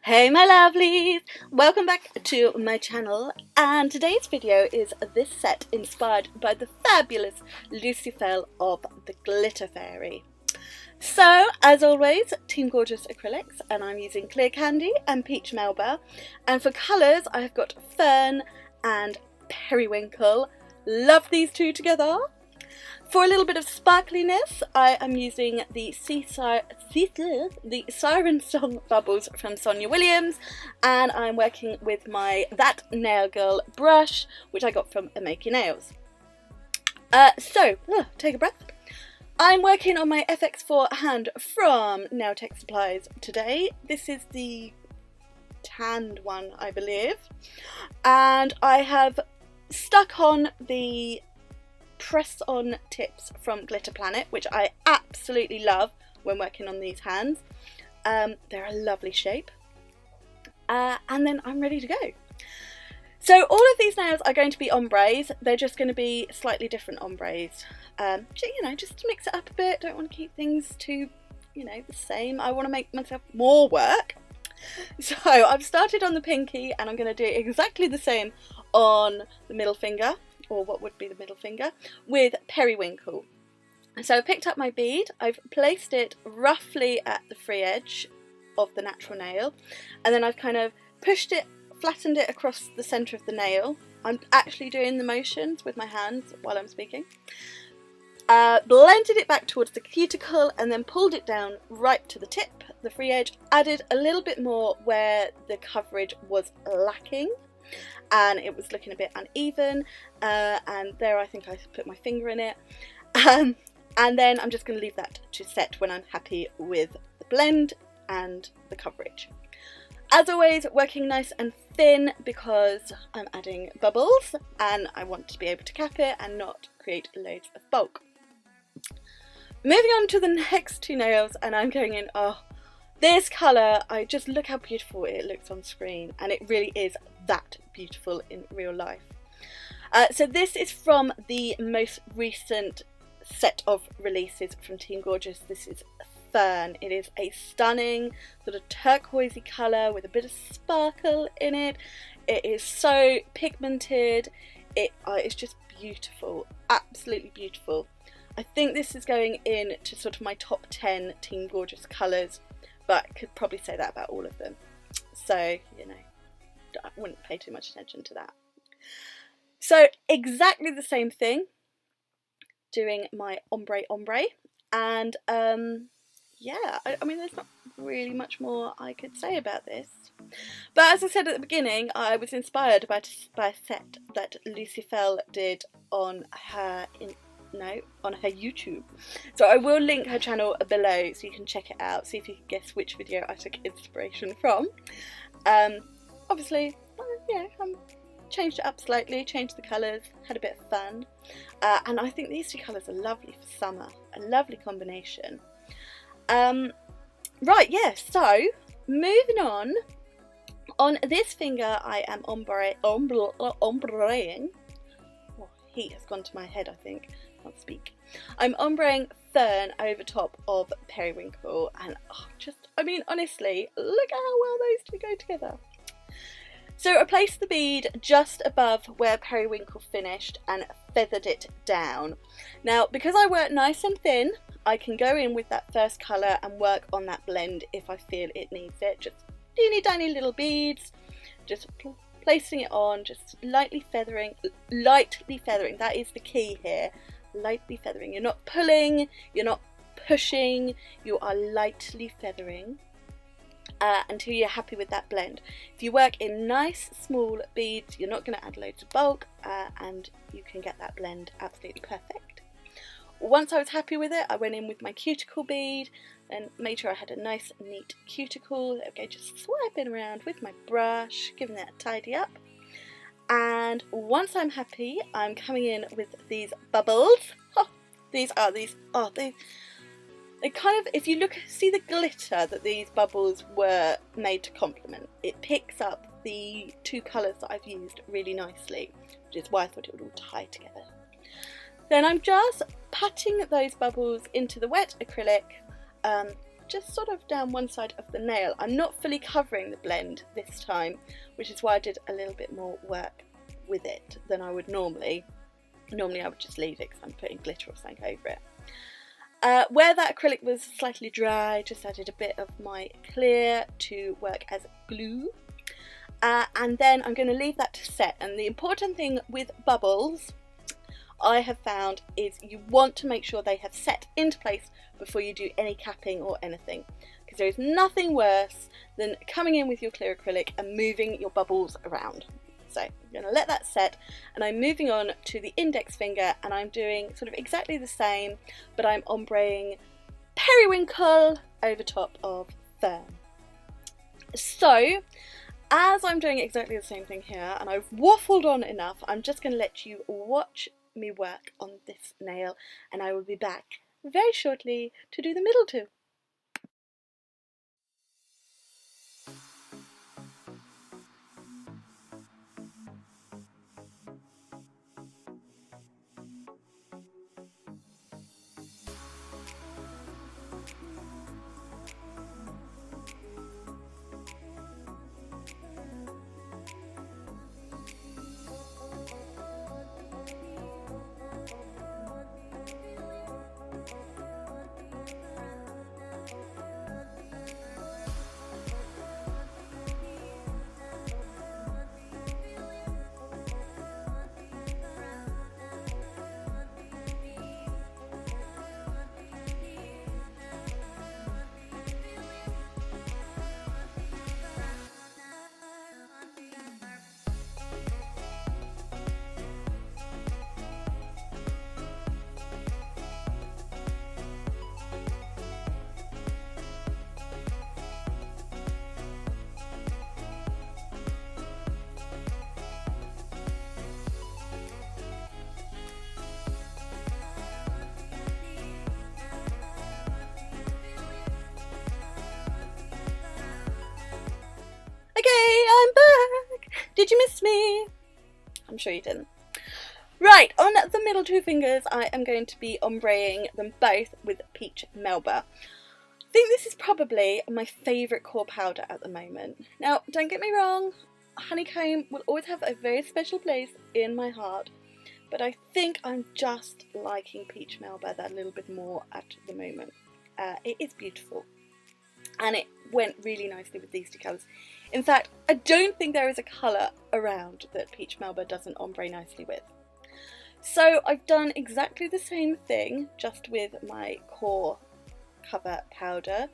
Hey my lovelies! Welcome back to my channel, and today's video is this set inspired by the fabulous Lucifel of the Glitter Fairy. So, as always, Team Gorgeous Acrylics, and I'm using Clear Candy and Peach Melba, and for colours I've got Fern and Periwinkle. Love these two together. For a little bit of sparkliness, I am using the Siren Song Bubbles from Sonia Williams, and I'm working with my That Nail Girl brush, which I got from Make Your Nails. Take a breath. I'm working on my FX4 hand from Nail Tech Supplies today. This is the tanned one, I believe, and I have stuck on the press-on tips from Glitter Planet, which I absolutely love when working on these hands. They're a lovely shape, and then I'm ready to go. So all of these nails are going to be ombres. They're just going to be slightly different ombres, just to mix it up a bit. Don't want to keep things too, the same. I want to make myself more work. So I've started on the pinky, and I'm going to do exactly the same on the middle finger, or what would be the middle finger, with Periwinkle. So I picked up my bead, I've placed it roughly at the free edge of the natural nail, and then I've kind of pushed it, flattened it across the centre of the nail. I'm actually doing the motions with my hands while I'm speaking. Blended it back towards the cuticle and then pulled it down right to the tip, the free edge, added a little bit more where the coverage was lacking and it was looking a bit uneven, and there I think I put my finger in it, and then I'm just going to leave that to set when I'm happy with the blend and the coverage. As always, working nice and thin because I'm adding bubbles and I want to be able to cap it and not create loads of bulk. Moving on to the next two nails, and I'm going in, this colour, I just look how beautiful it looks on screen, and it really is that beautiful in real life. So this is from the most recent set of releases from Team Gorgeous. This is Fern. It is a stunning sort of turquoisey colour with a bit of sparkle in it. It is so pigmented. It's just beautiful, absolutely beautiful. I think this is going in to sort of my top 10 Team Gorgeous colours, but I could probably say that about all of them. So, I wouldn't pay too much attention to that. So, exactly the same thing, doing my ombre, and I mean, there's not really much more I could say about this. But as I said at the beginning, I was inspired by a set that Lucifel did on her YouTube. So I will link her channel below so you can check it out, see if you can guess which video I took inspiration from. Obviously, changed it up slightly, changed the colours, had a bit of fun, and I think these two colours are lovely for summer, a lovely combination. So moving on this finger I am ombreing. Heat has gone to my head, I think. Can't speak. I'm ombreing Fern over top of Periwinkle, and honestly, look at how well those two go together. So I placed the bead just above where Periwinkle finished and feathered it down. Now, because I work nice and thin, I can go in with that first colour and work on that blend if I feel it needs it. Just teeny tiny little beads, just placing it on, just lightly feathering, that is the key here, lightly feathering. You're not pulling, you're not pushing, you are lightly feathering until you're happy with that blend. If you work in nice small beads, you're not going to add loads of bulk, and you can get that blend absolutely perfect. Once I was happy with it, I went in with my cuticle bead and made sure I had a nice neat cuticle. Okay, just swiping around with my brush, giving that a tidy up. And once I'm happy, I'm coming in with these bubbles. They kind of, if you see the glitter that these bubbles were made to complement, it picks up the two colours that I've used really nicely, which is why I thought it would all tie together. Then I'm just patting those bubbles into the wet acrylic, just sort of down one side of the nail. I'm not fully covering the blend this time, which is why I did a little bit more work with it than I would normally. Normally I would just leave it because I'm putting glitter or something over it. Where that acrylic was slightly dry, just added a bit of my clear to work as glue. And then I'm going to leave that to set. And the important thing with bubbles, I have found, is you want to make sure they have set into place before you do any capping or anything. Because there is nothing worse than coming in with your clear acrylic and moving your bubbles around. So I'm going to let that set, and I'm moving on to the index finger, and I'm doing sort of exactly the same, but I'm ombreing Periwinkle over top of Fern. So as I'm doing exactly the same thing here, and I've waffled on enough, I'm just going to let you watch me work on this nail, and I will be back very shortly to do the middle two. Okay, I'm back! Did you miss me? I'm sure you didn't. Right, on the middle two fingers I am going to be ombreing them both with Peach Melba. I think this is probably my favourite core powder at the moment. Now, don't get me wrong, honeycomb will always have a very special place in my heart, but I think I'm just liking Peach Melba that little bit more at the moment. It is beautiful, and it went really nicely with these two colours. In fact, I don't think there is a colour around that Peach Melba doesn't ombre nicely with. So I've done exactly the same thing, just with my core cover powder,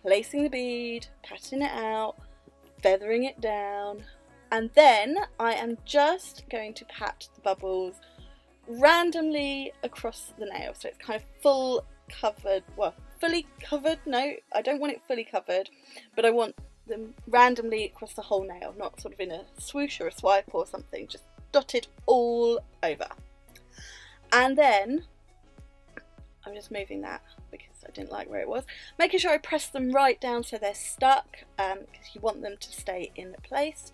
placing the bead, patting it out, feathering it down, and then I am just going to pat the bubbles randomly across the nail, so it's kind of fully covered, no, I don't want it fully covered, but I want them randomly across the whole nail, not sort of in a swoosh or a swipe or something, just dotted all over. And then I'm just moving that because I didn't like where it was, making sure I press them right down so they're stuck, because you want them to stay in place.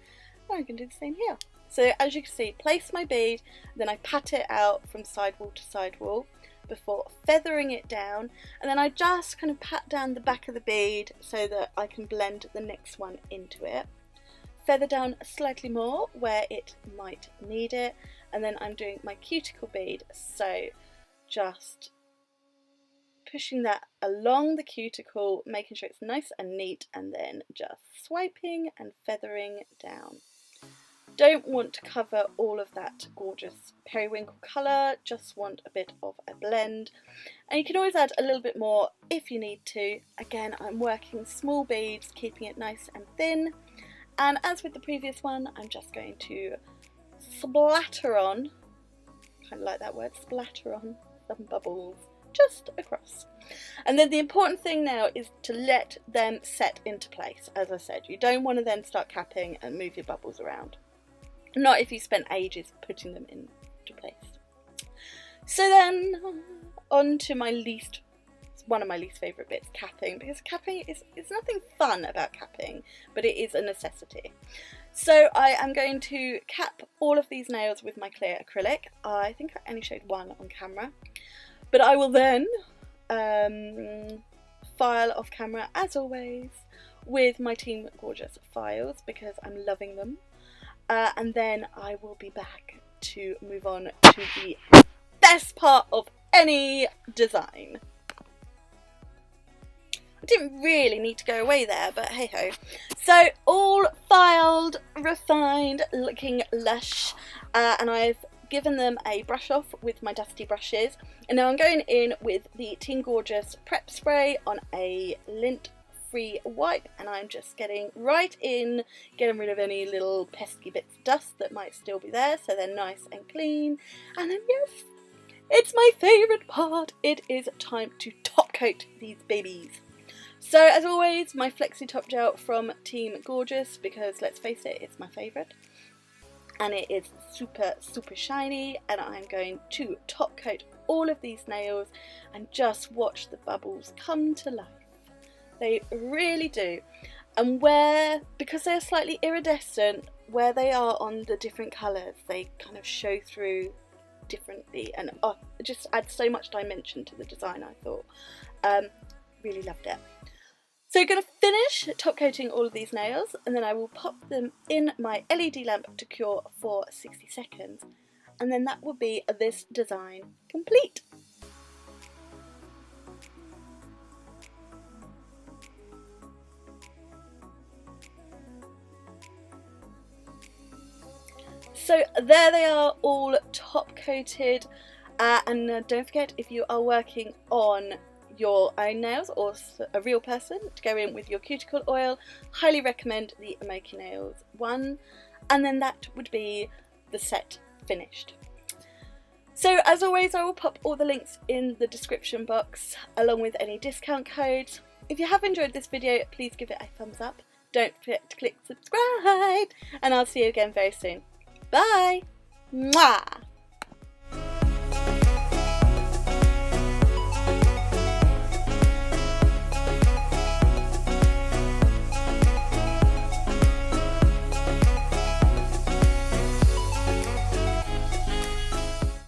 And I can do the same here. So as you can see, place my bead, then I pat it out from sidewall to sidewall before feathering it down, and then I just kind of pat down the back of the bead so that I can blend the next one into it. Feather down slightly more where it might need it, and then I'm doing my cuticle bead, so just pushing that along the cuticle, making sure it's nice and neat, and then just swiping and feathering down. Don't want to cover all of that gorgeous periwinkle colour, just want a bit of a blend, and you can always add a little bit more if you need to. Again, I'm working small beads, keeping it nice and thin, and as with the previous one, I'm just going to splatter on, kind of like that word, splatter on some bubbles just across. And then the important thing now is to let them set into place. As I said, you don't want to then start capping and move your bubbles around. Not if you spent ages putting them into place. So then on to one of my least favourite bits, capping, because capping is nothing fun about capping, but it is a necessity. So I am going to cap all of these nails with my clear acrylic. I think I only showed one on camera, but I will then file off camera as always with my Team Gorgeous files because I'm loving them, and then I will be back to move on to the best part of any design. I didn't really need to go away there, but hey ho. So all filed, refined, looking lush, and I've given them a brush off with my dusty brushes, and now I'm going in with the Team Gorgeous Prep Spray on a lint free wipe, and I'm just getting right in, getting rid of any little pesky bits of dust that might still be there so they're nice and clean. And then yes, it's my favourite part, it is time to top coat these babies. So as always, my Flexi top gel from Team Gorgeous, because let's face it, it's my favourite. And it is super, super shiny, and I'm going to top coat all of these nails and just watch the bubbles come to life. They really do. And because they're slightly iridescent, where they are on the different colours, they kind of show through differently, and it just adds so much dimension to the design, I thought. Really loved it. So I'm going to finish top coating all of these nails, and then I will pop them in my LED lamp to cure for 60 seconds, and then that will be this design complete. So there they are, all top coated, and don't forget, if you are working on your own nails or a real person, to go in with your cuticle oil. Highly recommend the Emoki Nails one, and then that would be the set finished. So as always, I will pop all the links in the description box along with any discount codes. If you have enjoyed this video, please give it a thumbs up. Don't forget to click subscribe, and I'll see you again very soon. Bye! Mwah!